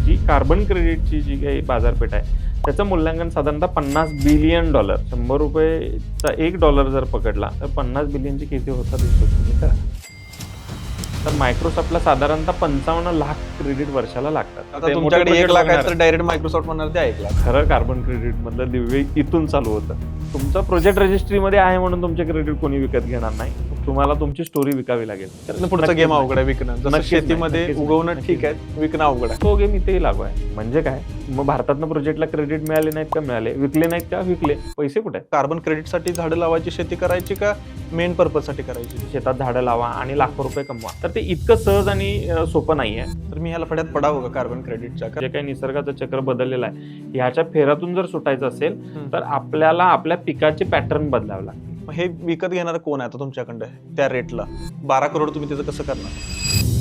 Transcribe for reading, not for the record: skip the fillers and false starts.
जी carbon क्रेडिटची जी काही बाजारपेठ आहे त्याचं मूल्यांकन साधारणतः $50 बिलियन. $100चा $1 जर पकडला तर 50 बिलियनची किती होतात तुम्ही करा. तर मायक्रोसॉफ्टला साधारणतः 55 लाख क्रेडिट वर्षाला लागतात. आता तुमच्याकडे 1 लाख आहे तर डायरेक्ट मायक्रोसॉफ्ट म्हणणार त्या 1 लाख. खरं कार्बन क्रेडिट मधलं दिव्य इथून चालू होतं. तुमचं प्रोजेक्ट रजिस्ट्रीमध्ये आहे म्हणून तुमचे क्रेडिट कोणी विकत घेणार नाही. तुम्हाला तुमची स्टोरी विकावी लागेल. पुढचा गेम अवघड आहे विकणं. जसं नक्कीच शेतीमध्ये नाही, उगवणं नक्कीच ठीक आहे, विकणं अवघड आहे. तो गेम इथेही लागू आहे. म्हणजे काय, मग भारतातनं प्रोजेक्टला क्रेडिट मिळाले नाहीत का मिळाले, विकले नाहीत का विकले, पैसे कुठे आहेत? कार्बन क्रेडिटसाठी झाडं लावायची शेती करायची का मेन पर्पज साठी करायची? शेतात झाडं लावा आणि लाखो रुपये कमवा. तर ते इतकं सहज आणि सोपं नाहीये. तर मी ह्याला फड्यात पडावं का कार्बन क्रेडिटच्या? जे काही निसर्गाचं चक्र बदललेलं आहे ह्याच्या फेरातून जर सुटायचं असेल तर आपल्याला आपल्या पिकाचे पॅटर्न बदलावे लागतील. हे विकत घेणार कोण आहे आता तुमच्याकडे त्या रेटला? 12 करोड तुम्ही त्याचं कसं करणार?